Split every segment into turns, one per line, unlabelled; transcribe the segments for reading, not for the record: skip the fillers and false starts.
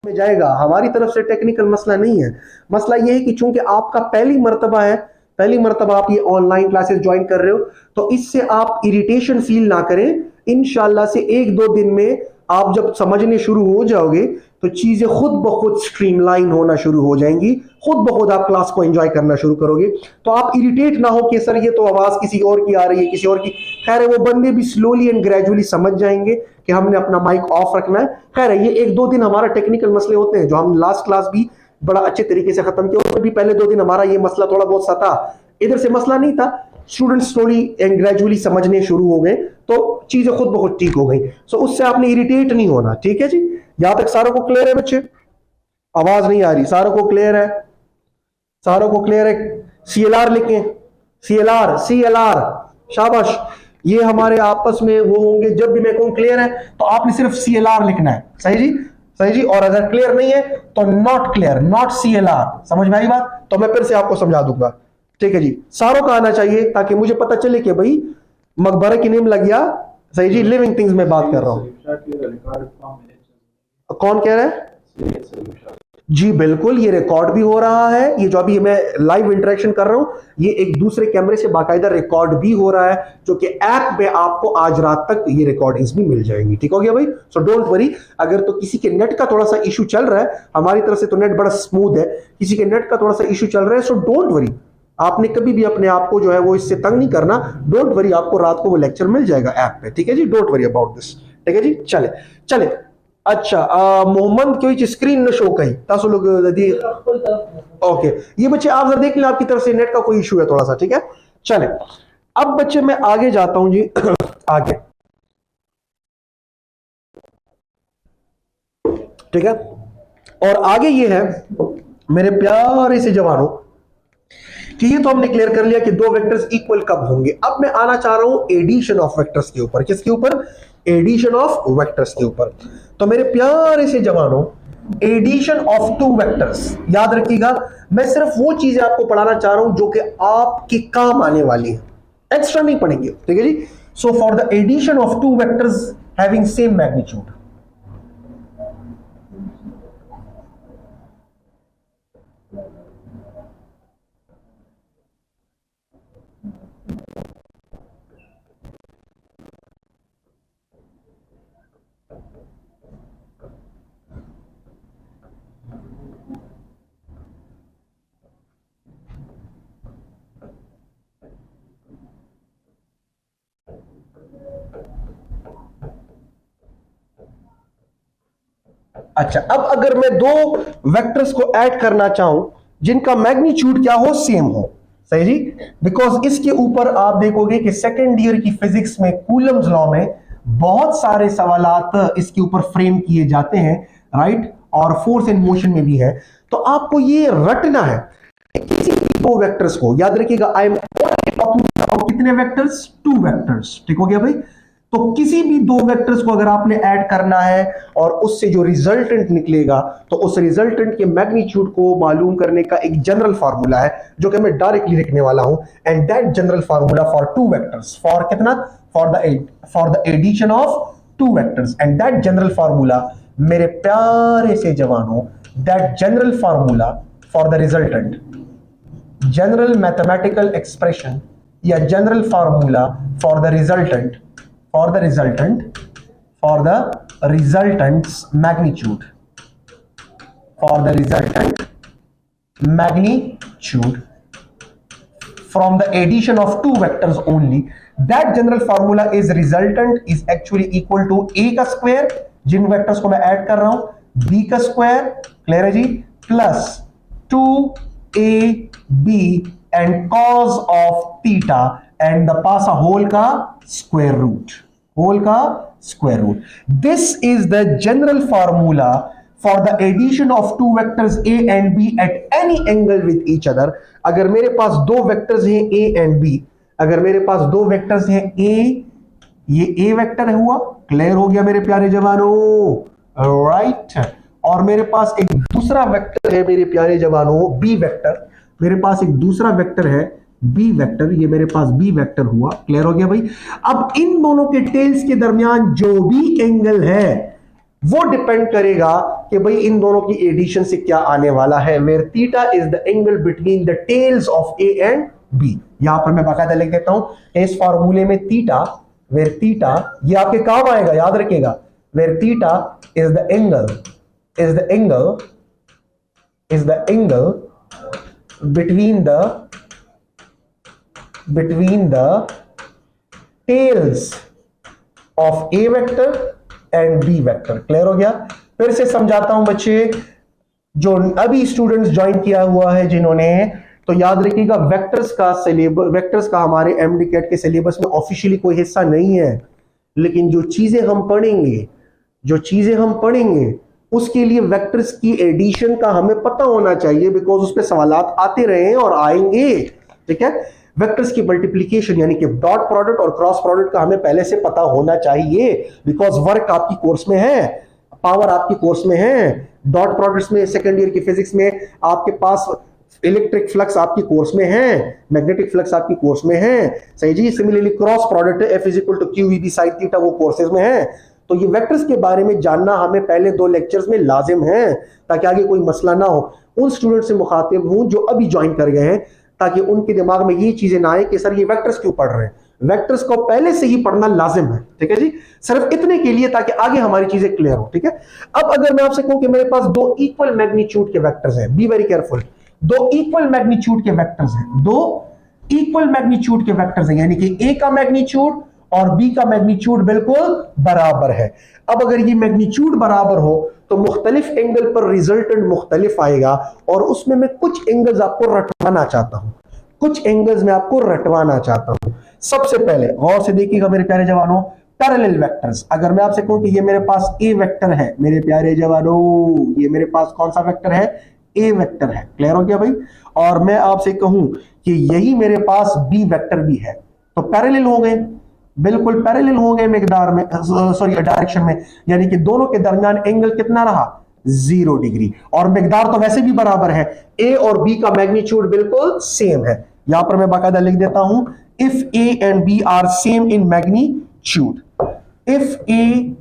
में जाएगा, हमारी तरफ से टेक्निकल मसला नहीं है। मसला ये है कि चूंकि आपका पहली मर्तबा है, पहली मर्तबा आप ये ऑनलाइन क्लासेस ज्वाइन कर रहे हो, तो इससे आप इरिटेशन फील ना करें। इंशाल्लाह से एक दो दिन में आप जब समझने शुरू हो जाओगे तो चीजें खुद ब खुद स्ट्रीमलाइन होना शुरू हो जाएंगी, खुद ब खुद आप क्लास को एंजॉय करना शुरू करोगे। तो आप इरिटेट ना हो कि सर ये तो आवाज किसी और की आ रही है, किसी और की। खैर है, वो बंदे भी स्लोली एंड ग्रेजुअली समझ जाएंगे कि हमने अपना माइक ऑफ रखना है। खैर है, ये एक दो दिन हमारा टेक्निकल मसले होते हैं जो हम लास्ट क्लास भी बड़ा अच्छे तरीके से खत्म किया, उसमें भी पहले दो दिन हमारा ये मसला थोड़ा बहुत सता, इधर से मसला नहीं था। स्टूडेंट स्लोली एंड ग्रेजुअली समझने शुरू हो गए तो चीजें खुद ब खुद ठीक हो गई। सो उससे आपने इरिटेट नहीं होना, ठीक है जी। यहां तक सारों को क्लियर है बच्चे? आवाज नहीं आ रही, सारों को क्लियर है? सारों को क्लियर है? CLR लिखें, CLR CLR, शाबाश। ये हमारे आपस में वो होंगे, जब भी मैं कहूं क्लियर है तो आपने सिर्फ CLR लिखना है। सही जी, सही जी। और अगर क्लियर नहीं है तो नॉट क्लियर, नॉट CLR। समझ में आई बात? तो मैं फिर से आपको समझा दूंगा, ठीक है जी। सारों का आना चाहिए ताकि मुझे पता चले कि भाई मकबरे की नीम लग गया। सही जी, लिविंग थिंग्स में बात कर रहा हूं। कौन कह रहा है? जी बिल्कुल, ये रिकॉर्ड भी हो रहा है। ये जो अभी मैं लाइव इंटरेक्शन कर रहा हूं, ये एक दूसरे कैमरे से बाकायदा रिकॉर्ड भी हो रहा है, जो कि ऐप पे आपको आज रात तक ये रिकॉर्डिंग्स भी मिल जाएंगी। ठीक हो गया भाई? So don't worry. अगर तो किसी के नेट का थोड़ा सा इशू चल रहा है, हमारी तरफ से तो नेट बड़ा स्मूथ है, किसी के नेट का थोड़ा सा इशू चल रहा है, सो डोंट वरी। आपने कभी भी अपने आप को जो है वो इससे तंग नहीं करना। डोंट वरी, आपको रात को वो लेक्चर मिल जाएगा ऐप पे, ठीक है जी। डोंट वरी अबाउट दिस, ठीक है जी। चले चले। अच्छा, मोहम्मद कोई स्क्रीन न शो कही तासो लोग दी। ओके, ये बच्चे आप जरा देख लें, आपकी तरफ से नेट का कोई इशू है थोड़ा सा, ठीक है। चले, अब बच्चे मैं आगे जाता हूं जी आगे, ठीक है। और आगे ये है मेरे प्यारे से जवानों कि ये तो हमने क्लियर कर लिया कि दो वेक्टर्स इक्वल कब होंगे। अब मैं आना चाह रहा हूं एडिशन ऑफ वेक्टर्स के ऊपर। किसके ऊपर? एडिशन ऑफ वेक्टर्स के ऊपर। तो मेरे प्यारे से जवानों, एडिशन ऑफ टू वेक्टर्स, याद रखिएगा, मैं सिर्फ वो चीजें आपको पढ़ाना चाह रहा हूं जो कि आपके काम आने वाली है, एक्स्ट्रा नहीं पढ़ेंगे, ठीक है जी। So for the addition of two vectors having same magnitude, अच्छा, अब अगर मैं दो वेक्टर्स को ऐड करना चाहूं जिनका मैग्नीट्यूड क्या हो? सेम हो। सही जी, बिकॉज इसके ऊपर आप देखोगे कि सेकेंड ईयर की फिजिक्स में कूलम्स लॉ में बहुत सारे सवालात इसके ऊपर फ्रेम किए जाते हैं, राइट। और फोर्स एंड मोशन में भी है। तो आपको ये रटना है किसी दो वेक्टर्स को, याद रखिएगा, आई एम कितने वेक्टर्स? टू वेक्टर्स, ठीक हो गया भाई। तो किसी भी दो वेक्टर्स को अगर आपने ऐड करना है और उससे जो रिजल्टेंट निकलेगा, तो उस रिजल्टेंट के मैग्नीट्यूड को मालूम करने का एक जनरल फार्मूला है जो कि मैं डायरेक्टली लिखने वाला हूं। And that general formula for two vectors, for कितना? For the addition of two vectors. And that general formula, मेरे प्यारे से जवानों, that general formula for the resultant, general mathematical expression या general formula for the resultant, for the resultant's magnitude, for the resultant magnitude from the addition of two vectors only, that general formula is resultant is actually equal to a का square, जिन vectors को मैं add कर रहा हूं, b का square, clear है जी, plus 2ab and cos of theta and the पासा होल का स्क्वायर रूट, होल का square root. This is the general formula for the addition of two vectors a and b at any angle with each other. अगर मेरे पास दो vectors हैं a and b, अगर मेरे पास दो वेक्टर्स हैं a, ये a वेक्टर हुआ, क्लियर हो गया मेरे प्यारे जवानों, राइट। और मेरे पास एक दूसरा वेक्टर है मेरे प्यारे जवानों, b वेक्टर, मेरे पास एक दूसरा वेक्टर है बी वेक्टर, ये मेरे पास बी वेक्टर हुआ, क्लियर हो गया भाई। अब इन दोनों के टेल्स के दरमियान जो भी एंगल है वो डिपेंड करेगा कि भाई इन दोनों की एडिशन से क्या आने वाला है। Where theta is the angle between the tails of A and B. यहां पर मैं बाकायदा लिख देता हूं इस फॉर्मूले में थीटा, वेयर थीटा ये आपके काम आएगा, याद रखिएगा। Where theta is the angle between the tails of A vector and B vector। Clear हो गया? फिर से समझाता हूं बच्चे, जो अभी स्टूडेंट्स ज्वाइन किया हुआ है जिन्होंने, तो याद रखिएगा वेक्टर्स का हमारे एमडीकेट के सिलेबस में ऑफिशियली कोई हिस्सा नहीं है, लेकिन जो चीजें हम पढ़ेंगे उसके लिए वेक्टर्स की एडिशन का हमें पता होना चाहिए, बिकॉज उस पर सवालात आते रहे हैं और आएंगे। ठीक है, वेक्टर्स की मल्टीप्लिकेशन यानी कि डॉट प्रोडक्ट और क्रॉस प्रोडक्ट का हमें पहले से पता होना चाहिए, बिकॉज वर्क आपकी कोर्स में है, पावर आपकी कोर्स में है। डॉट प्रोडक्ट्स में सेकेंड ईयर की फिजिक्स में आपके पास इलेक्ट्रिक फ्लक्स आपकी कोर्स में है, मैग्नेटिक फ्लक्स आपकी कोर्स में है, सही जी। Similarly cross product F is equal to QEB sine theta वो कोर्सेज में है। तो ये वेक्टर्स के बारे में जानना हमें पहले 2 लेक्चर्स में लाजिम है, ताकि आगे कोई मसला ना हो। उन स्टूडेंट से मुखातिब हूं जो अभी ज्वाइन कर गए हैं, ताकि उनके दिमाग में ये चीजें ना आए कि सर ये वेक्टर्स क्यों पढ़ रहे हैं। वेक्टर्स को पहले से ही पढ़ना लाजिम है, ठीक है जी, सिर्फ इतने के लिए ताकि आगे हमारी चीजें क्लियर हो। ठीक है, अब अगर मैं आपसे कहूं कि मेरे पास 2 इक्वल मैग्नीट्यूड के वेक्टर्स हैं, be very careful, 2 equal magnitude के वेक्टर्स हैं, 2 इक्वल मैग्नीट्यूड के वेक्टर्स हैं, यानी कि ए का मैग्नीट्यूड और बी का मैग्नीट्यूड बिल्कुल बराबर है। अब अगर ये मैग्नीट्यूड बराबर हो तो मुख्तलिफ एंगल पर रिजल्टेंट मुख्तलिफ आएगा, और उसमें मैं कुछ एंगल्स आपको रटवाना चाहता हूं। सबसे पहले गौर से देखिएगा मेरे प्यारे जवानों, पैरेलल वेक्टर्स। अगर मैं आपसे कहूं कि ये मेरे पास ए वेक्टर है, मेरे प्यारे जवानों ये मेरे पास कौन सा वेक्टर है, ए वेक्टर है। क्लियर हो गया भाई? और मैं आपसे कहूं कि यही मेरे पास बी वेक्टर भी है, तो पैरेलल हो गए, बिल्कुल पैरेलल हो गए मिकदार में, सॉरी डायरेक्शन में, यानी कि दोनों के दरमियान एंगल कितना रहा, 0 डिग्री, और मिकदार तो वैसे भी बराबर है, ए और बी का मैग्नीट्यूड बिल्कुल सेम है। यहां पर मैं बाकायदा लिख देता हूं, if A and B are same in magnitude, if A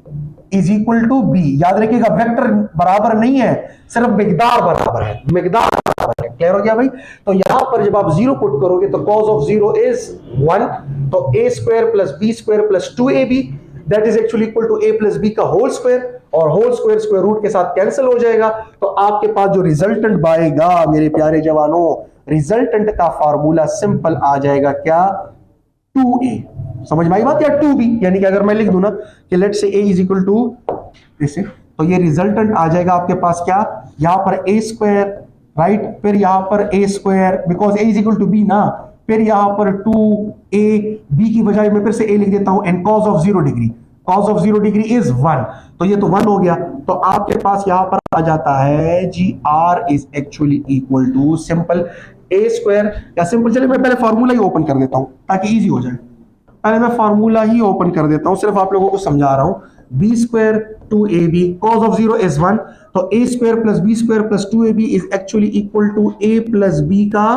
is equal to B, याद रखिएगा वेक्टर बराबर नहीं है, सिर्फ मिकदार बराबर है, मिकदार बराबर है। क्लियर हो गया भाई? तो यहां पर जब आप 0 पुट करोगे तो cos ऑफ 0 इज 1, तो a square plus b square plus 2ab that is actually equal to a plus b का होल स्क्वायर, और होल स्क्वायर स्क्वायर रूट के साथ कैंसिल हो जाएगा। तो आपके पास जो रिजल्टेंट आएगा मेरे प्यारे जवानों, रिजल्टेंट का फार्मूला सिंपल आ जाएगा क्या, 2a। समझ में आई बात? या 2b, यानी कि अगर मैं लिख दूं ना कि लेट से a इज इक्वल टू ऐसे, तो ये रिजल्टेंट आ जाएगा आपके पास क्या, यहां पर a स्क्वायर, राइट, फिर यहां पर a square, because a is equal to b ना, फिर यहां पर 2a, b की बजाय मैं फिर से a लिख देता हूं, and cos of 0 degree, cos of 0 degree is 1, तो ये तो 1 हो गया। तो आपके पास यहां पर आ जाता है जी r is actually equal to simple a square, या सिंपल, चलिए मैं पहले फार्मूला ही ओपन कर देता हूं ताकि इजी हो जाए। पहले मैं फार्मूला ही ओपन कर देता हूं, सिर्फ आप लोगों को समझा रहा हूं। b square 2ab, cos of 0 is 1, तो a square plus b square plus 2ab is actually equal to a plus b का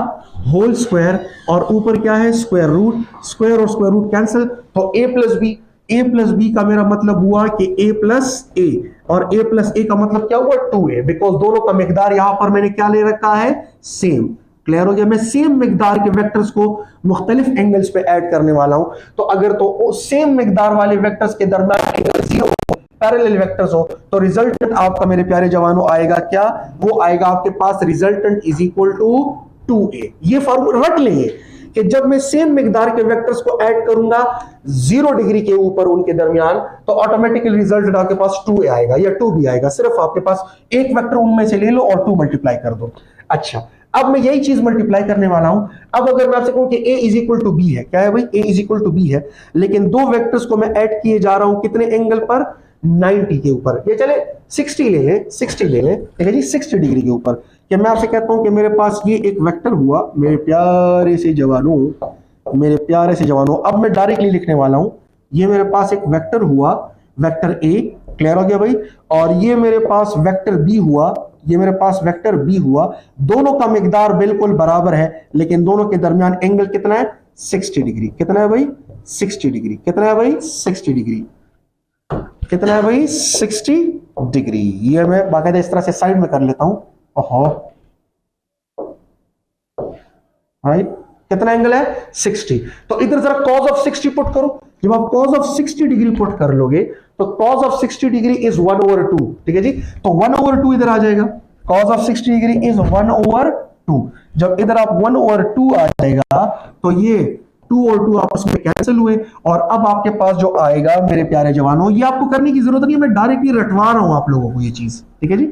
होल स्क्वायर, और ऊपर क्या है, स्क्वायर रूट, स्क्वायर और स्क्वायर रूट कैंसिल, तो a प्लस b का मेरा मतलब हुआ कि a प्लस a, और a प्लस a का मतलब क्या हुआ, 2a, बिकॉज दोनों का मिकदार यहां पर मैंने क्या ले रखा है, सेम। क्लियर हो गया? मैं सेम मिकदार के वेक्टर्स को मुख्तलिफ एंगल्स पे ऐड करने वाला हूं, तो अगर तो सेम मिकदार वाले वेक्टर्स के दरमियान एंगल 0 हो, पैरेलल वेक्टर्स हो, तो रिजल्टेंट आपका मेरे प्यारे जवानों आएगा क्या, वो आएगा आपके पास resultant is equal to 2a। ये फॉर्मूला रट लेंगे कि जब मैं सेम मिकदार के वेक्टर्स को ऐड करूंगा 0 डिग्री के ऊपर उनके दरमियान, तो ऑटोमेटिकली रिजल्ट आपके पास 2a आएगा या 2b आएगा। सिर्फ आपके पास एक वेक्टर उनमें से ले लो और 2 मल्टीप्लाई कर दो। अच्छा, अब मैं यही चीज मल्टीप्लाई करने वाला हूं। अब अगर मैं आपसे कहूं कि a is equal to B है, क्या है भाई, a is equal to B है, लेकिन 2 वेक्टर्स को मैं ऐड किए जा रहा हूं कितने एंगल पर, 90 के ऊपर, ये चले 60 ले लें, 60 ले लें, ठीक है जी, 60 डिग्री के ऊपर। कि मैं आपसे कहता हूं कि मेरे पास ये एक वेक्टर हुआ, मेरे प्यारे से जवानों, मेरे प्यारे से जवानों, अब मैं डायरेक्टली लिखने वाला हूं, ये मेरे पास एक वेक्टर हुआ, वेक्टर a, क्लियर हो गया भाई, और ये मेरे पास वेक्टर b हुआ, ये मेरे पास वेक्टर b हुआ, दोनों का मिकदार बिल्कुल बराबर है, लेकिन दोनों के दरमियान एंगल कितना है, 60 डिग्री। कितना है भाई, 60 डिग्री। कितना है भाई, 60 डिग्री। कितना है भाई 60 डिग्री। ये मैं बाकायदा इस तरह से साइड में कर लेता हूं। ओहो राइट, कितना एंगल है 60। तो इधर जरा cos ऑफ 60 पुट करो। जब आप cos ऑफ 60 डिग्री पुट कर लोगे तो cos ऑफ 60 डिग्री इज 1/2, ठीक है जी। तो 1/2 इधर आ जाएगा। cos of 60 degree is 1/2। जब इधर आप 1/2 आ जाएगा तो ये 2 और 2 आपस में कैंसिल हुए, और अब आपके पास जो आएगा मेरे प्यारे जवानों, ये आपको करने की जरूरत नहीं है, मैं डायरेक्टली रटवा रहा हूं आप लोगों को ये चीज, ठीक है जी।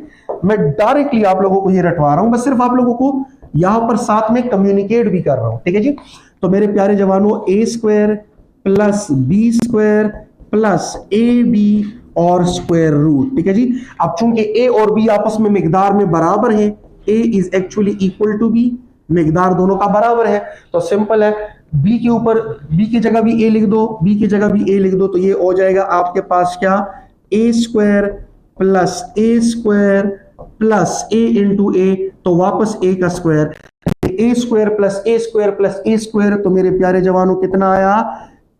मैं डायरेक्टली आप लोगों को ये रटवा रहा हूं, बस सिर्फ आप लोगों को यहां पर साथ में कम्युनिकेट भी कर रहा हूं, ठीक है जी। तो मेरे प्यारे जवानों a² plus b² plus ab और स्क्वायर रूट, ठीक है जी। अब चूंकि a और b आपस में मिकदार में बराबर हैं, a is actually equal to b, मिकदार दोनों का बराबर है, तो सिंपल है, b के ऊपर b की जगह भी a लिख दो, b की जगह भी a लिख दो, तो ये हो जाएगा आपके पास क्या, a² plus a² plus a into a, तो वापस a का square, a² plus a² plus a², तो मेरे प्यारे जवानों कितना आया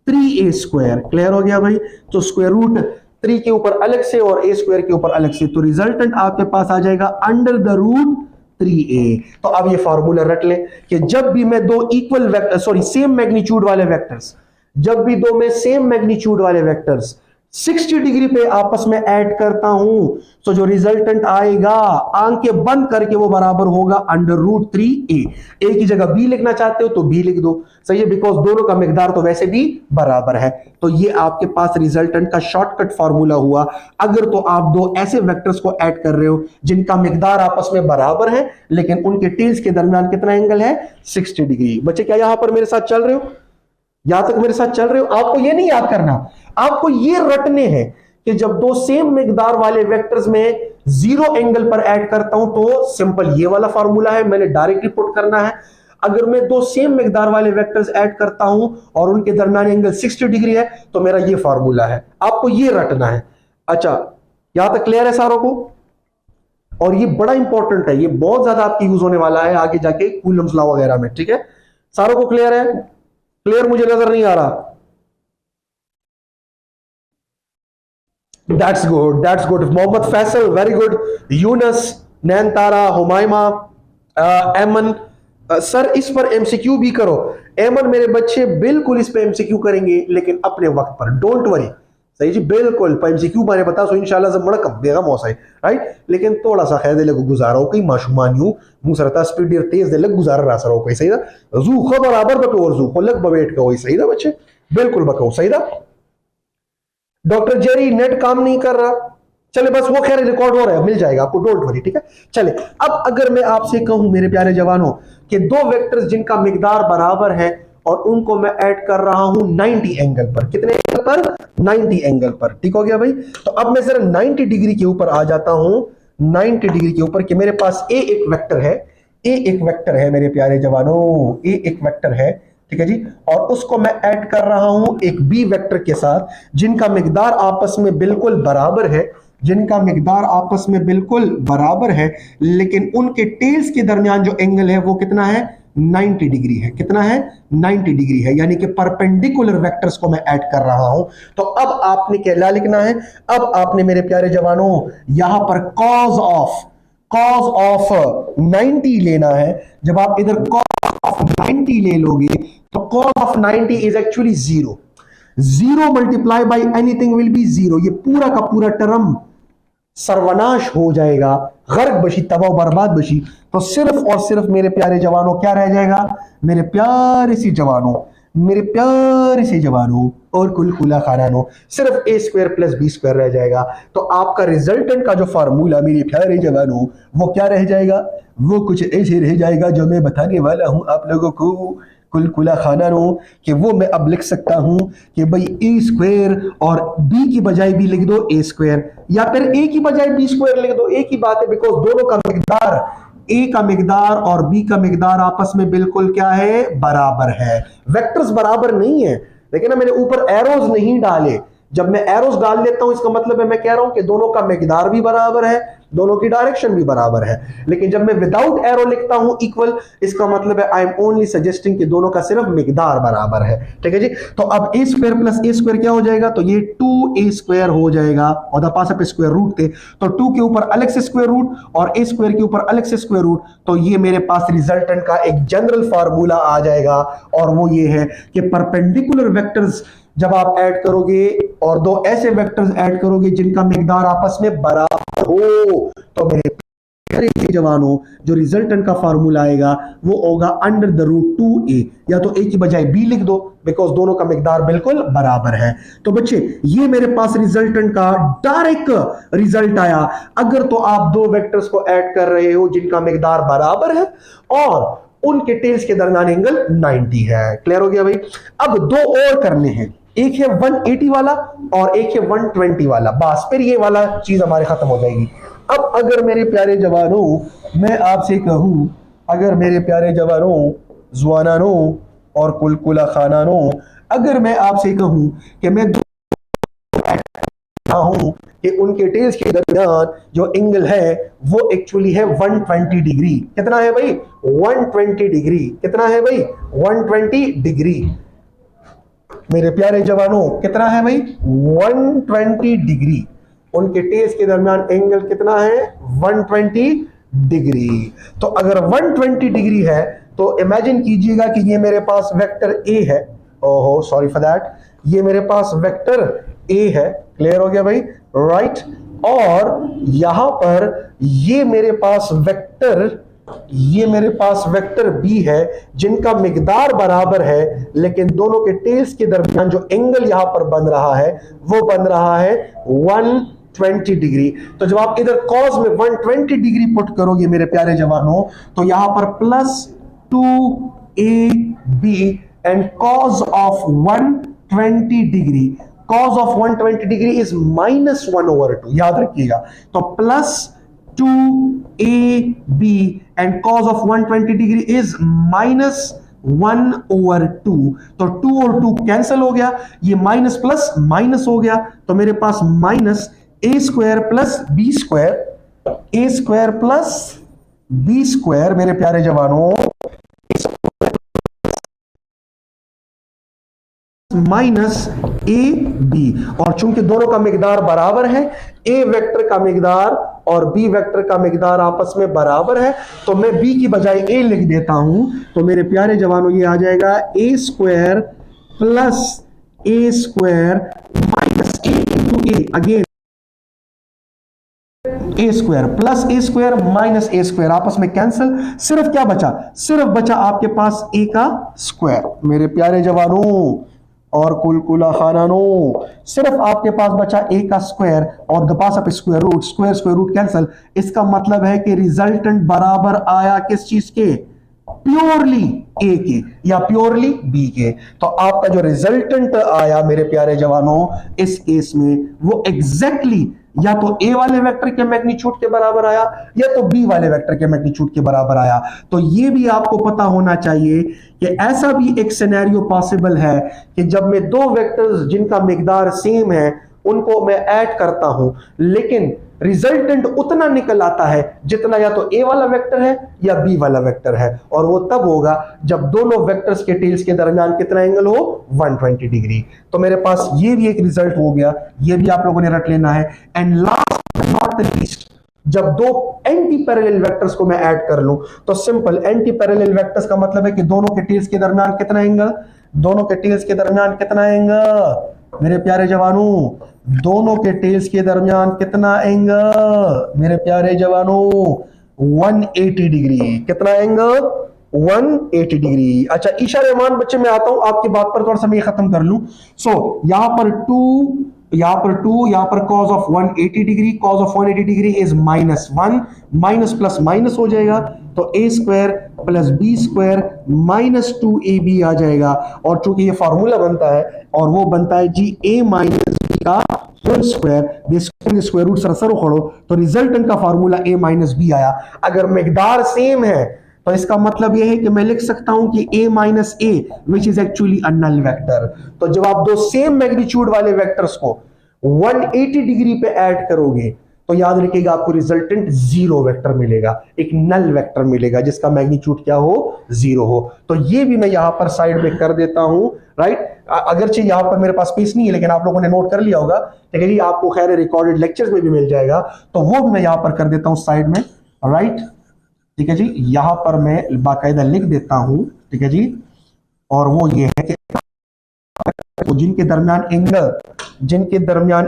3a²। क्लियर हो गया भाई। तो स्क्वायर रूट 3 के ऊपर अलग से और a² के ऊपर अलग से, तो रिजल्टेंट आपके पास आ जाएगा अंडर द रूट 3a। तो अब ये फार्मूला रट ले कि जब भी मैं दो equal vector, sorry same magnitude वाले वेक्टर्स, जब भी दो में सेम मैग्नीट्यूड वाले वेक्टर्स 60 डिग्री पे आपस में ऐड करता हूं, तो जो रिजल्टेंट आएगा आंखें बंद करके वो बराबर होगा अंडर रूट 3a। a की जगह b लिखना चाहते हो तो b लिख दो, सही है, बिकॉज दोनों का मिकदार तो वैसे भी बराबर है। तो ये आपके पास रिजल्टेंट का शॉर्टकट फार्मूला हुआ। अगर तो आप दो ऐसे वेक्टर्स को ऐड कर रहे हो जिनका मिकदार आपस में बराबर है लेकिन उनके टेल्स के दरमियान कितना एंगल है 60 डिग्री। बच्चे क्या यहां पर मेरे साथ चल रहे हो, यहां तक मेरे साथ चल रहे हो? आपको ये नहीं याद करना, आपको ये रटने हैं कि जब दो सेम मिकदार वाले वेक्टर्स में 0 एंगल पर ऐड करता हूं तो सिंपल ये वाला फार्मूला है, मैंने डायरेक्टली पुट करना है। अगर मैं दो सेम मिकदार वाले वेक्टर्स ऐड करता हूं और उनके दरमियान एंगल 60 डिग्री है तो मेरा ये फार्मूला है, आपको ये रटना है। अच्छा, यहां तक क्लियर है सारों को? और ये बड़ा इंपॉर्टेंट है, ये बहुत ज्यादा आपकी यूज होने वाला है आगे जाके कूलम्स लॉ वगैरह में, ठीक है। सारों को क्लियर है? क्लियर मुझे नजर नहीं आ रहा। That's good, that's good. Mohammad Faisal very good, Yunus, Nain Tara, Humaima, Aiman, sir इस पर एमसीक्यू भी करो। एमन मेरे बच्चे बिल्कुल इस पे एमसीक्यू करेंगे लेकिन अपने वक्त पर, डोंट वरी, सही जी, बिल्कुल एमसीक्यू मैंने बता सो इंशाल्लाह जब मड़क बेगा मौसा राइट। लेकिन थोड़ा सा खैर दिले को गुजारा हो कहीं माशुमान यूं मुंह सरता स्पीड देर तेज दिले गुजारा रहा सर हो कोई, सही था जू खो बराबर बको और जू को लग बवेट का वही, सही था बच्चे, बिल्कुल बको, सही था। डॉक्टर जेरी नेट काम नहीं कर रहा, चले बस वो खैर रिकॉर्ड हो रहा है, मिल जाएगा आपको, डोंट वरी, ठीक है। चले अब अगर मैं आपसे कहूं मेरे प्यारे जवानों कि दो वेक्टर्स जिनका मिकदार बराबर है और उनको मैं ऐड कर रहा हूं 90 एंगल पर, कितने एंगल पर 90 एंगल पर, ठीक हो गया भाई। तो अब मैं जरा 90 डिग्री के ऊपर आ जाता हूं, 90 डिग्री के ऊपर कि मेरे पास ए एक वेक्टर है, ए एक वेक्टर है मेरे प्यारे जवानों, ए एक वेक्टर है, ठीक है जी, और उसको मैं ऐड कर रहा हूं एक बी वेक्टर के साथ जिनका मिकदार आपस में बिल्कुल बराबर है, जिनका मिकदार आपस में बिल्कुल बराबर है, लेकिन उनके टेल्स के दरमियान जो एंगल है वो कितना है 90 डिग्री है, कितना है 90 डिग्री है, यानी कि परपेंडिकुलर वेक्टर्स को मैं ऐड कर रहा हूं। तो अब आपने क्या लिखना है, अब आपने मेरे प्यारे जवानों यहां पर cos ऑफ 90 लेना है। जब आप इधर cos ऑफ 90 ले लोगे तो cos of 90 is actually 0, 0 multiply by anything will be 0, ये पूरा का पूरा टर्म सर्वनाश हो जाएगा, गर्क बशी, तबाह बर्बाद बशी। तो सिर्फ और सिर्फ मेरे प्यारे जवानों क्या रह जाएगा, मेरे प्यारे सी जवानों, मेरे प्यारे से जवानों और कुल खुला खानानो, सिर्फ a² प्लस b² रह जाएगा। तो आपका रिजल्टेंट का जो फार्मूला मेरे प्यारे जवानों वो क्या रह जाएगा, वो कुछ ऐसे रह जाएगा जो मैं बताने वाला हूं आप लोगों को कुल खुला खाना रो, कि वो मैं अब लिख सकता हूं कि भाई a² और b की बजाय भी लिख दो a² या फिर a की बजाय b² लिख दो, एक ही बात है, बिकॉज दोनों का मिकदार, a का मिकदार और b का मिकदार आपस में बिल्कुल क्या है, बराबर है। वेक्टर्स बराबर नहीं है लेकिन मैंने ऊपर एरोज नहीं डाले, जब मैं एरोज डाल देता हूं इसका मतलब है मैं कह रहा हूं कि दोनों का मिकदार भी बराबर है दोनों की डायरेक्शन भी बराबर है। लेकिन जब मैं विदाउट एरो लिखता हूं इक्वल, इसका मतलब है आई एम ओनली सजेस्टिंग कि दोनों का सिर्फ मिकदार बराबर है। ठीक है जी। तो अब ए स्क्वायर प्लस ए स्क्वायर क्या हो जाएगा, तो ये 2a स्क्वायर हो जाएगा, और द पास पे स्क्वायर रूट थे तो 2 के ऊपर अलग से स्क्वायर रूट और a स्क्वायर के ऊपर अलग से स्क्वायर रूट, तो ये मेरे पास रिजल्टेंट का एक जनरल फार्मूला आ जाएगा, और वो ये है कि परपेंडिकुलर वेक्टर्स जब आप ऐड करोगे और दो ऐसे वेक्टर्स ऐड करोगे जिनका मिकदार आपस में बराबर हो, तो मेरे प्यारे जवानों जो रिजल्टेंट का फार्मूला आएगा वो होगा अंडर द रूट 2a, या तो a की बजाय b लिख दो बिकॉज दोनों का मिकदार बिल्कुल बराबर है। तो बच्चे ये मेरे पास रिजल्टेंट का डायरेक्ट रिजल्ट आया अगर तो आप दो वेक्टर्स को ऐड कर रहे हो जिनका मिकदार बराबर है और उनके टेल्स के दरमियान एंगल 90 है। क्लियर हो गया भाई। अब दो और करने हैं, एक है 180 वाला और एक है 120 वाला, बस फिर ये वाला चीज हमारे खत्म हो जाएगी। अब अगर मेरे प्यारे जवानों मैं आपसे कहूं, अगर मेरे प्यारे जवानों जुआनानों और कुलकुला खानानों, अगर मैं आपसे कहूं कि मैं हूं कि उनके टेल्स के दरमियान जो एंगल है वो एक्चुअली है 120 डिग्री। कितना है भाई 120 डिग्री। कितना है भाई 120 डिग्री। मेरे प्यारे जवानों कितना है भाई 120 डिग्री। उनके टेल्स के दरमियान एंगल कितना है 120 डिग्री। तो अगर 120 डिग्री है तो इमेजिन कीजिएगा कि ये मेरे पास वेक्टर ए है, ओहो सॉरी फॉर दैट, ये मेरे पास वेक्टर ए है। क्लियर हो गया भाई, राइट। और यहां पर ये मेरे पास वेक्टर बी है जिनका मिकदार बराबर है, लेकिन दोनों के टेल्स के दरमियान जो एंगल यहां पर बन रहा है वो बन रहा है 120 डिग्री। तो जब आप इधर कॉस में 120 डिग्री पुट करोगे मेरे प्यारे जवानों, तो यहां पर plus 2ab and cos of 120 degree, cos of 120 degree is -1/2, याद रखिएगा। तो plus 2ab and cos of 120 degree is -1/2। तो 2 और 2 कैंसिल हो गया, ये माइनस प्लस माइनस हो गया, तो मेरे पास minus a square plus b square, a square plus b square मेरे प्यारे जवानों माइनस ए बी। और चूंकि दोनों का मिकदार बराबर है, ए वेक्टर का मिकदार और बी वेक्टर का मिकदार आपस में बराबर है, तो मैं बी की बजाय ए लिख देता हूं। तो मेरे प्यारे जवानों ये आ जाएगा ए स्क्वायर प्लस ए स्क्वायर माइनस ए इंटू ए, अगेन ए स्क्वायर प्लस ए स्क्वायर माइनस ए स्क्वायर आपस में कैंसिल, सिर्फ क्या बचा, सिर्फ बचा आपके पास ए का स्क्वायर। मेरे प्यारे जवानों और कुलकुला खानानों, सिर्फ आपके पास बचा ए का स्क्वायर और the pass of square root, square square root cancel. इसका मतलब है कि रिजल्टेंट बराबर आया किस चीज के, प्योरली ए के या प्योरली बी के। तो आपका जो रिजल्टेंट आया मेरे प्यारे जवानों इस केस में वो एग्जैक्टली या तो ए वाले वेक्टर के मैग्नीट्यूड के बराबर आया या तो बी वाले वेक्टर के मैग्नीट्यूड के बराबर आया। तो ये भी आपको पता होना चाहिए कि ऐसा भी एक सिनेरियो पॉसिबल है कि जब मैं दो वेक्टर्स जिनका मिकदार सेम है उनको मैं ऐड करता हूं, लेकिन रिजल्टेंट उतना निकल आता है जितना या तो ए वाला वेक्टर है या बी वाला वेक्टर है, और वो तब होगा जब दोनों वेक्टर्स के टेल्स के दरमियान कितना एंगल हो 120 डिग्री। तो मेरे पास ये भी एक रिजल्ट हो गया, ये भी आप लोगों ने रट लेना है। एंड लास्ट नॉट लीस्ट, जब दो एंटी पैरेलल वेक्टर्स को मैं ऐड कर लूं तो सिंपल, एंटी पैरेलल वेक्टर्स का मतलब है कि दोनों के टेल्स के दरमियान कितना एंगल, दोनों के टेल्स के दरमियान कितना एंगल मेरे प्यारे जवानों, दोनों के टेल्स के दरमियान कितना एंगल मेरे प्यारे जवानों 180 डिग्री। कितना एंगल 180 डिग्री। अच्छा ईशा रहमान बच्चे मैं आता हूं आपकी बात पर, थोड़ा सा मैं खत्म कर लूं। सो यहां पर 2, यहां पर cos of 180 degree, cos of 180 degree is -1, minus plus minus हो जाएगा, तो a square plus b square minus 2ab आ जाएगा। और चूंकि ये फॉर्मूला बनता है और वो बनता है जी a माइनस बी का होल स्क्वायर, स्क्वायर रूट सरसरो खड़ो, तो रिजल्टेंट का फॉर्मूला a माइनस बी आया। अगर मिकदार सेम है तो इसका मतलब यह है कि मैं लिख सकता हूं कि a minus A which is actually a null vector. तो जब आप दो सेम मैग्नीट्यूड वाले वेक्टर्स को 180 डिग्री पे ऐड करोगे तो याद रखिएगा आपको रिजल्टेंट जीरो वेक्टर मिलेगा, एक नल वेक्टर मिलेगा जिसका मैग्नीट्यूड क्या हो, जीरो हो। तो ये भी मैं यहां पर साइड में कर देता हूं, राइट। अगरचे यहां पर मेरे पास स्पेस नहीं है, लेकिन आप लोगों ने नोट कर लिया होगा, ठीक है जी, आपको खैर रिकॉर्डेड लेक्चर्स में भी मिल जाएगा, तो वो भी मैं यहां पर कर देता हूं साइड में, राइट। ठीक है जी, यहां पर मैं बाकायदा लिख देता हूं, ठीक है जी। और वो ये है कि जिनके दरमियान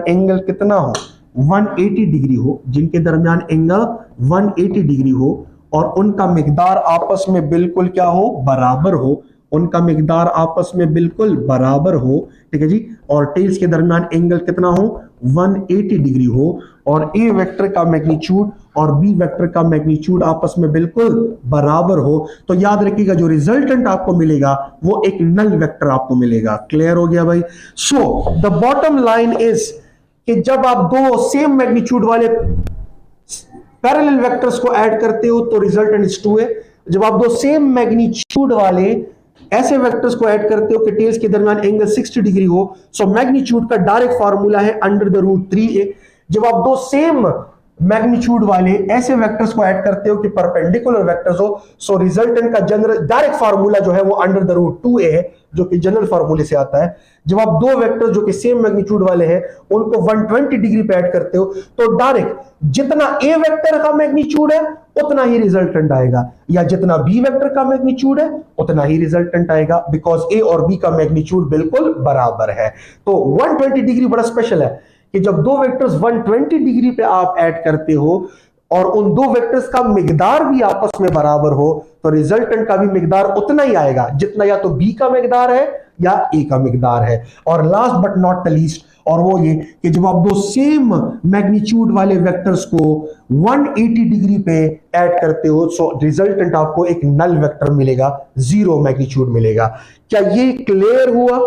एंगल कितना हो, 180 डिग्री हो, जिनके दरमियान एंगल 180 डिग्री हो और उनका मिकदार आपस में बिल्कुल क्या हो, बराबर हो, उनका मिकदार आपस में बिल्कुल बराबर हो, ठीक है जी। और टेल्स के दरमियान एंगल कितना हो, 180 डिग्री हो और ए वेक्टर का मैग्नीट्यूड और बी वेक्टर का मैग्नीट्यूड आपस में बिल्कुल बराबर हो, तो याद रखिएगा जो रिजल्टेंट आपको मिलेगा वो एक नल वेक्टर आपको मिलेगा। क्लियर हो गया भाई। So the bottom line is कि जब आप दो सेम मैग्नीट्यूड वाले पैरेलल वेक्टर्स को ऐड करते हो तो रिजल्टेंट इज 2 है। जब आप दो सेम मैग्नीट्यूड वाले ऐसे वेक्टर्स को ऐड करते हो कि टेल्स के दरमियान एंगल 60 डिग्री हो, सो मैग्नीट्यूड का डायरेक्ट फार्मूला है √3a। जब आप दो सेम मैग्नीट्यूड वाले ऐसे वेक्टर्स को ऐड करते हो कि परपेंडिकुलर वेक्टर्स हो, सो रिजल्टेंट का जनरल डायरेक्ट फार्मूला जो है वो √2a है, जो कि जनरल फार्मूले से आता है। जब आप दो वेक्टर्स जो कि सेम मैग्नीट्यूड वाले हैं उनको 120 डिग्री पे ऐड करते हो तो डायरेक्ट जितना ए वेक्टर का मैग्नीट्यूड है उतना ही रिजल्टेंट आएगा, या जितना बी वेक्टर का मैग्नीट्यूड है उतना ही रिजल्टेंट आएगा, बिकॉज ए और बी का मैग्नीट्यूड बिल्कुल बराबर है। तो 120 डिग्री बड़ा स्पेशल है कि जब दो वेक्टर्स 120 डिग्री पे आप ऐड करते हो और उन दो वेक्टर्स का मिकदार भी आपस में बराबर हो तो रिजल्टेंट का भी मिकदार उतना ही आएगा जितना या तो बी का मिकदार है या ए का मिकदार है। और last but not the least, और वो ये कि जब आप दो सेम मैग्नीट्यूड वाले वेक्टर्स को 180 डिग्री पे ऐड करते हो सो रिजल्टेंट आपको एक नल वेक्टर मिलेगा, जीरो मैग्नीट्यूड मिलेगा। क्या ये क्लियर हुआ?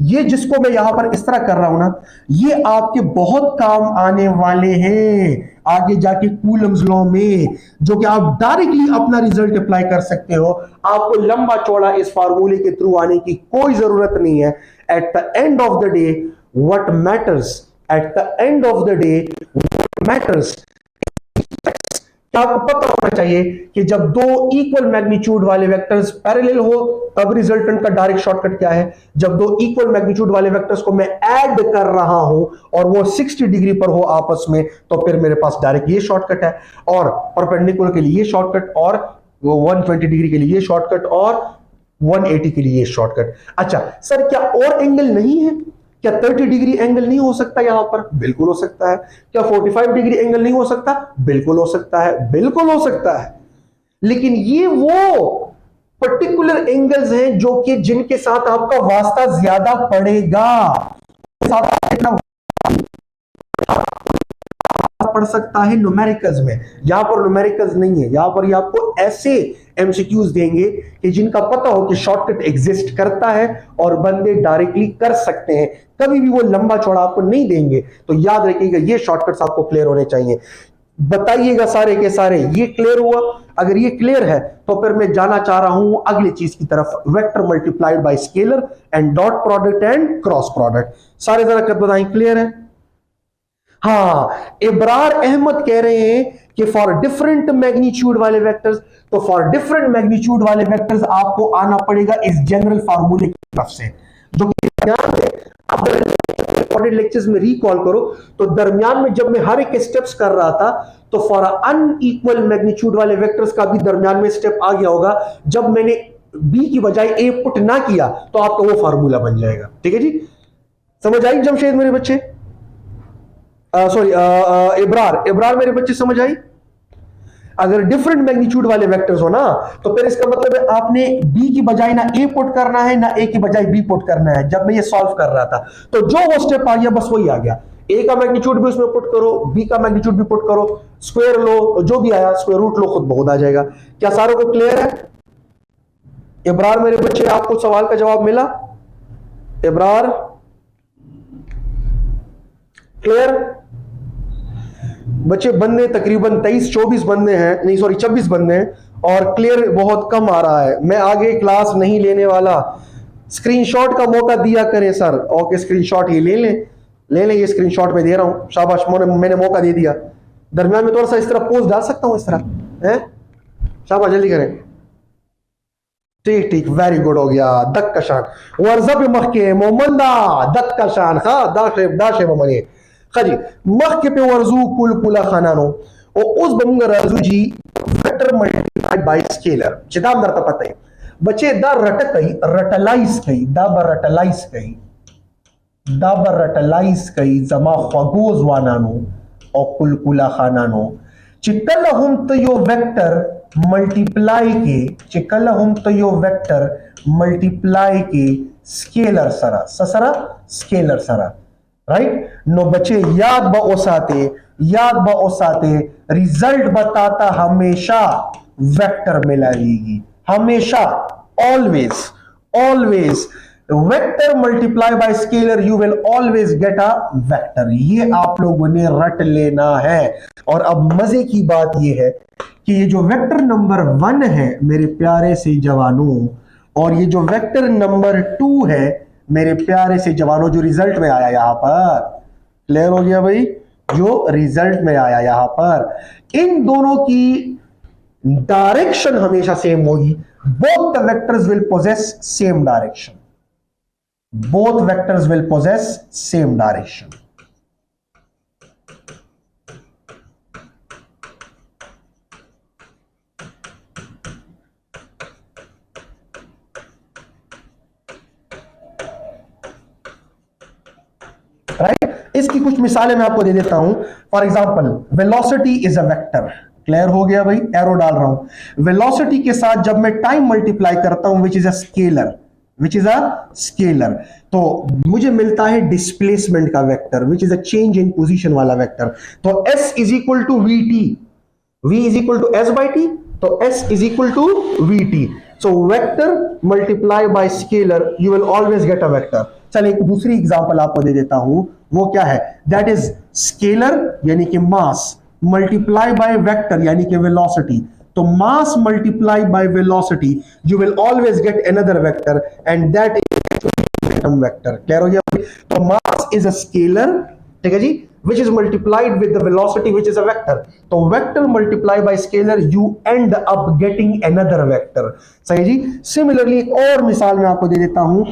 ये जिसको मैं यहां पर इस तरह कर रहा हूं ना, ये आपके बहुत काम आने वाले हैं आगे जाके कूलम्स लॉ में, जो कि आप डायरेक्टली अपना रिजल्ट अप्लाई कर सकते हो। आपको लंबा चौड़ा इस फार्मूले के थ्रू आने की कोई जरूरत नहीं है। At the end of the day what matters, at the end of the day what matters, आपको पता होना चाहिए कि जब दो इक्वल मैग्नीट्यूड वाले वेक्टर्स पैरेलल हो तब रिजल्टेंट का डायरेक्ट शॉर्टकट क्या है। जब दो इक्वल मैग्नीट्यूड वाले वेक्टर्स को मैं ऐड कर रहा हूं और वो 60 डिग्री पर हो आपस में तो फिर मेरे पास डायरेक्ट ये शॉर्टकट है, और परपेंडिकुलर के लिए ये शॉर्टकट, और 120 डिग्री के लिए ये शॉर्टकट, और 180 के लिए ये शॉर्टकट। अच्छा सर, क्या और एंगल नहीं है? क्या 30 डिग्री एंगल नहीं हो सकता यहां पर? बिल्कुल हो सकता है। क्या 45 डिग्री एंगल नहीं हो सकता? बिल्कुल हो सकता है, बिल्कुल हो सकता है। लेकिन ये वो पर्टिकुलर एंगल्स हैं जो कि जिनके साथ आपका वास्ता ज्यादा पड़ेगा, पड़ सकता है न्यूमेरिकल्स में। यहां पर न्यूमेरिकल्स नहीं है, यहां पर ये आपको ऐसे एमसीक्यूज देंगे कि जिनका पता हो कि शॉर्टकट एग्जिस्ट करता है और बंदे डायरेक्टली कर सकते हैं, कभी भी वो लंबा चौड़ा आपको नहीं देंगे। तो याद रखिएगा ये शॉर्टकट्स आपको क्लियर होने चाहिए। बताइएगा सारे के सारे ये क्लियर हुआ? अगर ये क्लियर है तो फिर मैं जाना चाह रहा हूं अगली चीज की तरफ, vector multiplied by scalar and dot product and cross product. सारे जरा कर बताएं, क्लियर है? हाँ, इब्रार अहमद कह रहे हैं कि फॉर डिफरेंट मैग्नीट्यूड वाले वेक्टर्स, तो फॉर डिफरेंट मैग्नीट्यूड वाले वेक्टर्स आपको आना पड़ेगा इस जनरल फार्मूले की तरफ से, जो कि रिकॉर्डेड लेक्चर्स में रिकॉल करो तो दरमियान में जब मैं हर एक स्टेप्स कर रहा था तो फॉर अनइक्वल मैग्नीट्यूड वाले वेक्टर्स का भी दरमियान में स्टेप आ गया होगा। जब मैंने बी की बजाय ए पुट ना किया तो आपका वो फार्मूला बन जाएगा। ठीक है जी, समझ आई जमशेद मेरे बच्चे? सॉरी इब्रार मेरे बच्चे समझ आई? अगर डिफरेंट मैग्नीट्यूड वाले वेक्टर्स हो ना तो फिर इसका मतलब है आपने बी की बजाय ना ए पुट करना है ना ए की बजाय बी पुट करना है। जब मैं ये सॉल्व कर रहा था तो जो वो स्टेप आ गया बस वही आ गया, ए का मैग्नीट्यूड भी उसमें पुट करो, बी का मैग्नीट्यूड भी पुट करो, स्क्वायर लो, जो भी आया स्क्वायर रूट लो, खुद बहुत आ जाएगा। क्या सारों को क्लियर है? इब्रार मेरे बच्चे, आपको सवाल का जवाब मिला? इब्रार क्लियर? बच्चे बंदे तकरीबन 23-24 बंदे हैं, नहीं सॉरी 26 बंदे हैं और क्लियर बहुत कम आ रहा है। मैं आगे क्लास नहीं लेने वाला, स्क्रीनशॉट का मौका दिया करें सर। ओके, स्क्रीनशॉट ये ले लें, ये स्क्रीनशॉट में दे रहा हूं, शाबाश, मैंने मौका दे दिया। दरमियान में थोड़ा सा इस तरह पोज डाल सकता हूं, इस तरह है। शाबाश, जल्दी करें। ठीक ठीक, वेरी गुड, हो गया। दक का शान वर्जब मखके मोमंदा दक का शान खा दाशे दाशे बमने खजी मखके पे वर्जू कुल कुला खानानो ओ उस बमुंगा Raju ji vector multiplied by scalar चिदाम दर पता है बच्चे दा रट कई रटलाइज कई दा रटलाइज कई दा रटलाइज कई जमा खगोज वानानो और कुल कुला खानानो चिकल हम तो यो वेक्टर मल्टीप्लाई के चिकल हम तो यो वेक्टर मल्टीप्लाई के स्केलर सरा ससरा स्केलर सरा राइट। नो बच्चे याद ब ओसाते रिजल्ट बताता हमेशा वेक्टर मिलाएगी, हमेशा, always always vector multiply by scalar you will always get a vector. ये आप लोगों ने रट लेना है। और अब मजे की बात ये है कि ये जो वेक्टर नंबर 1 है मेरे प्यारे से जवानों, और ये जो वेक्टर नंबर 2 है मेरे प्यारे से जवानों, जो रिजल्ट में आया यहां पर, क्लियर हो गया भाई, जो रिजल्ट में आया यहां पर, इन दोनों की डायरेक्शन हमेशा सेम होगी। Both the vectors will possess same direction, both vectors will possess same direction. Right, इसकी कुछ मिसालें मैं आपको दे देता हूं। For example velocity is a vector, clear हो गया भाई, एरो डाल रहा हूं। वेलोसिटी के साथ जब मैं टाइम मल्टीप्लाई करता हूं which is a scalar, which is a scalar, तो मुझे मिलता है डिस्प्लेसमेंट का vector which is a change in position वाला वेक्टर। तो s is equal to V T, v is equal to s by T, तो s is equal to V T. So vector multiply by scalar you will always get a vector. चलिए एक दूसरी example आपको दे देता हूं, वो क्या है, दैट इज स्केलर यानी कि मास मल्टीप्लाई बाय वेक्टर यानी कि वेलोसिटी। तो mass multiply by velocity you will always get another vector and that is momentum vector। Clear हो गया? तो mass is a scalar, ठीक है जी, which is multiplied with the velocity which is a vector। तो vector multiply by scalar you end up getting another vector। सही जी। Similarly एक और मिसाल मैं आपको दे देता हूं,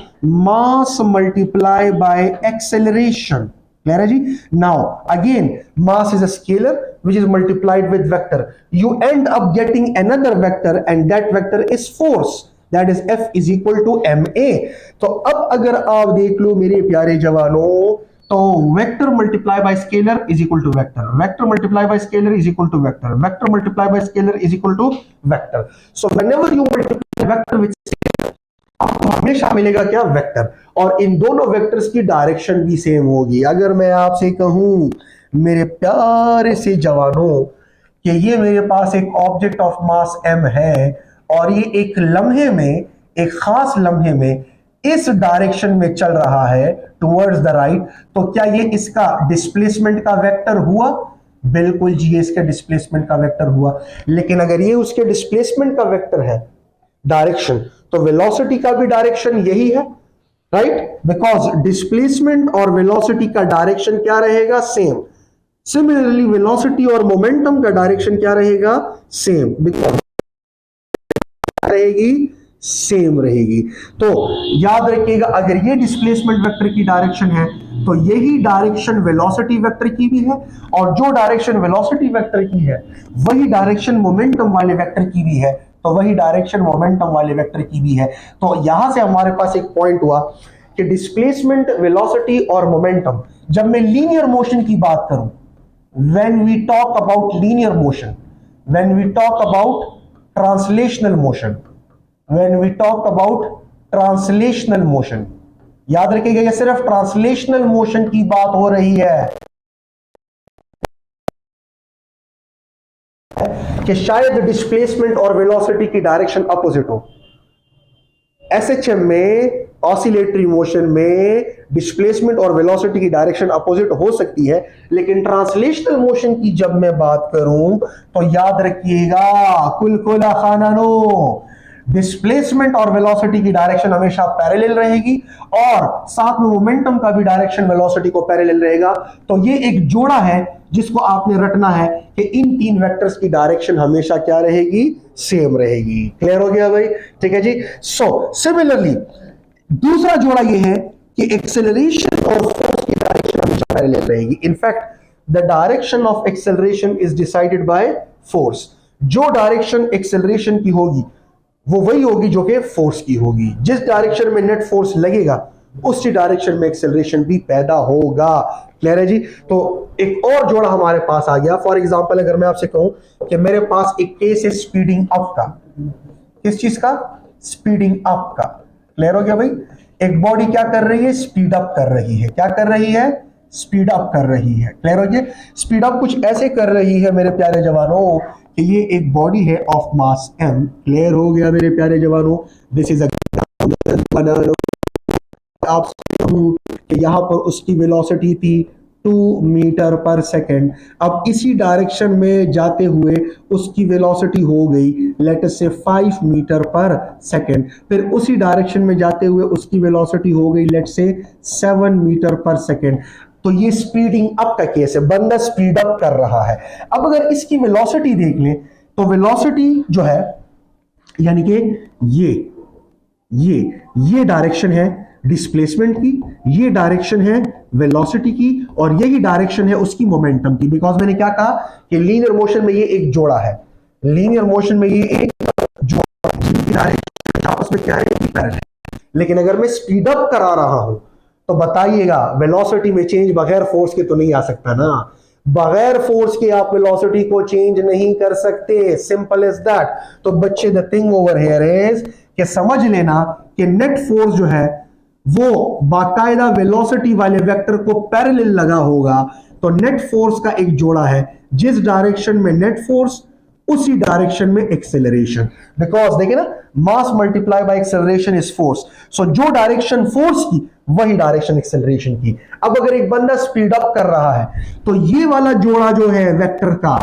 mass multiply by acceleration। Clear है जी। Now again mass is a scalar which is multiplied with vector, you end up getting another vector and that vector is force, that is F is equal to ma। तो अब अगर आप देख लो मेरे प्यारे जवानों, तो vector multiply by scalar is equal to vector, vector multiply by scalar is equal to vector, vector multiply by scalar is equal to vector. So whenever you multiply vector with scalar आपको हमेशा मिलेगा क्या, vector. और इन दोनों vectors की direction भी same होगी। अगर मैं आपसे कहूं मेरे प्यारे से जवानों कि ये मेरे पास एक ऑब्जेक्ट ऑफ मास m है और ये एक लम्हे में, एक खास लम्हे में इस डायरेक्शन में चल रहा है टुवर्ड्स द राइट, तो क्या ये इसका डिस्प्लेसमेंट का वेक्टर हुआ? बिल्कुल जी, ये इसके डिस्प्लेसमेंट का वेक्टर हुआ। लेकिन अगर ये उसके डिस्प्लेसमेंट का वेक्टर है डायरेक्शन, तो वेलोसिटी का भी डायरेक्शन यही है, राइट, बिकॉज डिस्प्लेसमेंट और वेलोसिटी का डायरेक्शन क्या रहेगा, सेम। सिमिलरली वेलोसिटी और मोमेंटम का डायरेक्शन क्या रहेगा, सेम, बिकॉज रहेगी सेम रहेगी। तो याद रखिएगा अगर ये डिस्प्लेसमेंट वेक्टर की डायरेक्शन है तो यही डायरेक्शन वेलोसिटी वेक्टर की भी है, और जो डायरेक्शन वेलोसिटी वेक्टर की है वही डायरेक्शन मोमेंटम वाले वेक्टर की भी है, तो वही डायरेक्शन मोमेंटम वाले वेक्टर की भी है। तो यहां से हमारे पास एक पॉइंट हुआ कि डिस्प्लेसमेंट, वेलोसिटी और मोमेंटम, जब मैं लीनियर मोशन की बात करूं, when we talk about linear motion, when we talk about translational motion, when we talk about translational motion, याद रखिएगा ये सिर्फ ट्रांसलेशनल मोशन की बात हो रही है कि शायद डिस्प्लेसमेंट और वेलोसिटी की डायरेक्शन अपोजिट हो। एसएचएम में, ऑसिलेटरी मोशन में डिस्प्लेसमेंट और वेलोसिटी की डायरेक्शन अपोजिट हो सकती है, लेकिन ट्रांसलेशनल मोशन की जब मैं बात करूं तो याद रखिएगा कुल कुला खानानो, डिस्प्लेसमेंट और वेलोसिटी की डायरेक्शन हमेशा पैरेलल रहेगी और साथ में मोमेंटम का भी डायरेक्शन वेलोसिटी को पैरेलल रहेगा। तो ये एक जोड़ा है जिसको आपने रटना है कि इन तीन वेक्टर्स की डायरेक्शन हमेशा क्या रहेगी, सेम रहेगी। क्लियर हो गया भाई? ठीक है जी। सो सिमिलरली दूसरा जोड़ा ये है कि एक्सेलरेशन और फोर्स की डायरेक्शन हमेशा पैरेलल रहेगी। In fact the direction of acceleration is decided by force. जो डायरेक्शन एक्सेलरेशन की होगी वो वही होगी जो कि फोर्स की होगी। जिस डायरेक्शन में नेट फोर्स लगेगा उसी डायरेक्शन में एक्सेलरेशन भी पैदा होगा। क्लियर है जी? तो एक और जोड़ा हमारे पास आ गया। फॉर एग्जांपल अगर मैं आपसे कहूं कि मेरे पास एक केस है स्पीडिंग अप का। किस चीज का? स्पीडिंग अप का। क्लियर हो गया भाई? एक बॉडी क्या कर रही है? स्पीड अप कर रही है। क्या कर रही है? स्पीड अप कर रही है। क्लियर हो गया? स्पीड अप कुछ ऐसे कर रही है मेरे प्यारे जवानों कि ये एक बॉडी है ऑफ मास m। क्लियर हो गया मेरे प्यारे जवानों? दिस इज आप कि यहां पर उसकी वेलोसिटी थी 2 मीटर पर सेकेंड। अब इसी डायरेक्शन में जाते हुए उसकी वेलोसिटी हो गई लेट अस से 5 मीटर पर सेकेंड। फिर उसी डायरेक्शन में जाते हुए उसकी वेलोसिटी हो गई लेट से 7 मीटर पर सेकेंड। तो ये स्पीडिंग अप का केस है, बंदा स्पीड अप कर रहा है। अब अगर इसकी वेलोसिटी देख लें तो वेलोसिटी जो है यानी कि ये डायरेक्शन है डिस्प्लेसमेंट की, ये डायरेक्शन है वेलोसिटी की और यही डायरेक्शन है उसकी मोमेंटम की। बिकॉज मैंने क्या कहा कि लीनियर मोशन में ये एक जोड़ा है, लीनियर मोशन में ये एक जोड़ा जिनकी डायरेक्शन आपस में क्या है, पैरेलल। लेकिन अगर मैं स्पीड अप करा रहा हूं तो बताइएगा वेलोसिटी में चेंज बगैर फोर्स के तो नहीं आ सकता ना। बगैर फोर्स के आप वेलोसिटी को चेंज नहीं कर सकते, सिंपल एज दैट। तो बच्चे the thing over here is कि समझ लेना कि नेट फोर्स जो है वो बाकायदा वेलोसिटी वाले वेक्टर को पैरेलल लगा होगा। तो नेट फोर्स का एक जोड़ा है, जिस डायरेक्शन में नेट फोर्स उसी डायरेक्शन में एक्सेलरेशन। बिकॉज देखिए ना, mass multiply by acceleration is force. So जो डायरेक्शन फोर्स की वही डायरेक्शन एक्सेलरेशन की। अब अगर एक बंदा स्पीड अप कर रहा है तो ये वाला जोड़ा जो है वेक्टर का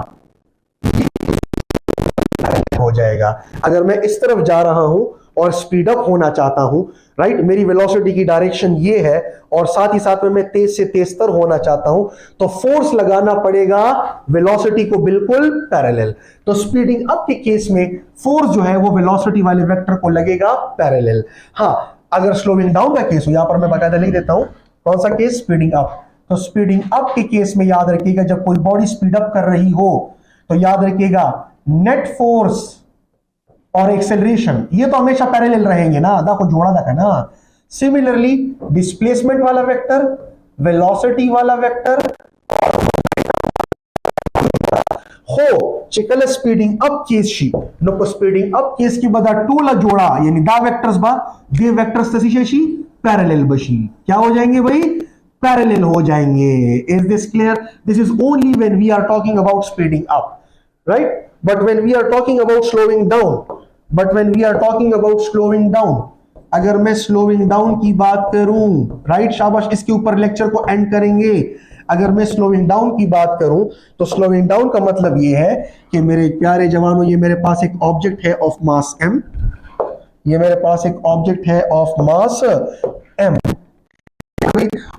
हो जाएगा। अगर मैं इस तरफ जा रहा हूं और स्पीड अप होना चाहता हूं, राइट, मेरी वेलोसिटी की डायरेक्शन ये है और साथ ही साथ में मैं तेज से तेजतर होना चाहता हूं, तो फोर्स लगाना पड़ेगा वेलोसिटी को बिल्कुल पैरेलल। तो स्पीडिंग अप के केस में फोर्स जो है वो वेलोसिटी वाले वेक्टर को लगेगा पैरेलल। हाँ, अगर स्लोइंग डाउन का केस हो, यहां पर मैं बकायदा लिख देता हूं कौन सा केस, स्पीडिंग अप। तो स्पीडिंग अप के केस में याद रखिएगा जब कोई बॉडी स्पीड अप कर रही हो तो याद रखिएगा नेट फोर्स और एक्सेलरेशन ये तो हमेशा पैरेलल रहेंगे ना, को जोड़ा था ना। सिमिलरली डिस्प्लेसमेंट वाला वेक्टर, वेलोसिटी वाला वेक्टर हो चिकल स्पीडिंग अप केसशी नको स्पीडिंग अप केस की बदा टूला जोड़ा यानी दा वेक्टर्स बा दे वेक्टर्स तशीशेशी पैरेलल बशी क्या हो जाएंगे भाई, पैरेलल हो जाएंगे। Is this clear? This is only when we are talking about speeding up, right? But when we are talking about slowing down, अगर मैं स्लोइंग डाउन की बात करूं, राइट, शाबाश, इसके ऊपर लेक्चर को एंड करेंगे। अगर मैं स्लोइंग डाउन की बात करूं तो स्लोइंग डाउन का मतलब यह है कि मेरे प्यारे जवानों, ये मेरे पास एक ऑब्जेक्ट है ऑफ मास m, ये मेरे पास एक ऑब्जेक्ट है ऑफ मास m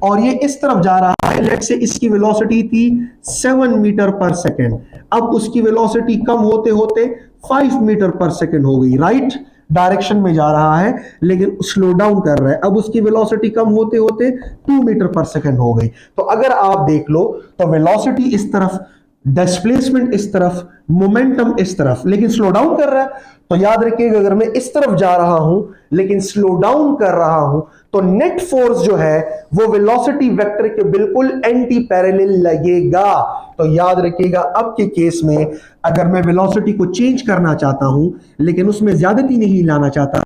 और ये इस तरफ जा रहा है। लेट्स से इसकी वेलोसिटी थी 7 मीटर पर सेकेंड, अब उसकी वेलोसिटी कम होते होते 5 मीटर पर सेकेंड हो गई, राइट, डायरेक्शन में जा रहा है लेकिन स्लो डाउन कर रहा है। अब उसकी वेलोसिटी कम होते होते 2 मीटर पर सेकेंड हो गई। तो अगर आप देख लो तो वेलोसिटी इस तरफ, डिस्प्लेसमेंट इस तरफ, मोमेंटम इस तरफ, लेकिन स्लो डाउन कर रहा है। तो याद रखिएगा अगर मैं इस तरफ जा रहा हूं लेकिन स्लो डाउन कर रहा हूं तो नेट फोर्स जो है वो वेलोसिटी वेक्टर के बिल्कुल एंटी पैरेलल लगेगा। तो याद रखिएगा अब के केस में अगर मैं वेलोसिटी को चेंज करना चाहता हूं लेकिन उसमें ज्यादती नहीं लाना चाहता,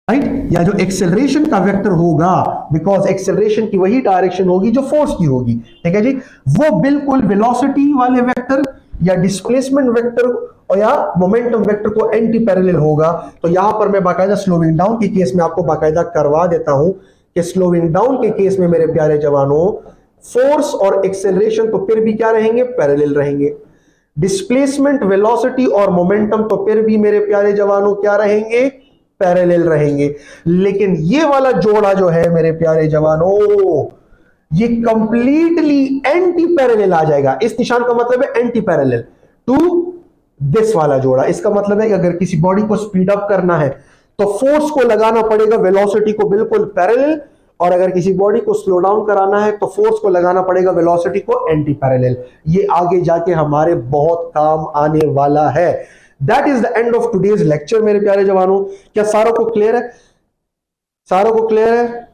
राइट, या जो एक्सेलरेशन का वेक्टर होगा, बिकॉज एक्सेलरेशन की वही डायरेक्शन होगी जो फोर्स की होगी, ठीक है जी, वो बिल्कुल वेलोसिटी वाले वेक्टर या डिस्प्लेसमेंट वेक्टर और या मोमेंटम वेक्टर को एंटी पैरेलल होगा। तो यहां पर मैं बाकायदा स्लोइंग डाउन के केस में आपको बाकायदा करवा देता हूं कि स्लोइंग डाउन के केस में मेरे प्यारे जवानों फोर्स और एक्सेलरेशन तो फिर भी क्या रहेंगे, पैरेलल रहेंगे। डिस्प्लेसमेंट, वेलोसिटी और मोमेंटम तो फिर भी मेरे प्यारे जवानों क्या रहेंगे, पैरेलल रहेंगे। लेकिन ये वाला जोड़ा जो है मेरे प्यारे जवानों, ये कंप्लीटली एंटी पैरेलल आ जाएगा। इस निशान का मतलब है एंटी पैरेलल टू दिस वाला जोड़ा। इसका मतलब है कि अगर किसी बॉडी को स्पीड अप करना है तो फोर्स को लगाना पड़ेगा वेलोसिटी को बिल्कुल पैरेलल, और अगर किसी बॉडी को स्लो डाउन कराना है तो फोर्स को लगाना पड़ेगा वेलोसिटी को एंटी पैरेलल। ये आगे जाके हमारे बहुत काम आने वाला है। That is the end of today's lecture मेरे प्यारे जवानों। क्या सारों को क्लियर है? सारों को क्लियर है?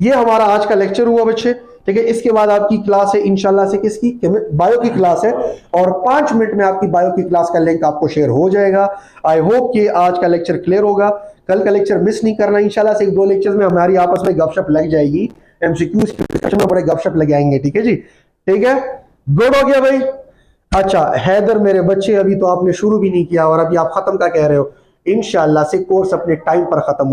ये हमारा आज का लेक्चर हुआ बच्चे, ठीक है। इसके बाद आपकी क्लास है इंशाल्लाह से किसकी, बायो की क्लास है, और 5 मिनट में आपकी बायो की क्लास का लिंक आपको शेयर हो जाएगा। आई होप कि आज का लेक्चर क्लियर होगा। कल का लेक्चर मिस नहीं करना इंशाल्लाह से। 2 लेक्चर्स में हमारी आपस में गपशप लग जाएगी, एमसीक्यूज के डिस्कशन में बड़े गपशप लग आएंगे, ठीक है जी, ठीक है। गुड हो गया भाई। अच्छा हैदर मेरे बच्चे, अभी तो आपने शुरू भी नहीं किया और अभी आप खत्म का कह रहे हो। इंशाल्लाह से कोर्स अपने टाइम पर खत्म हो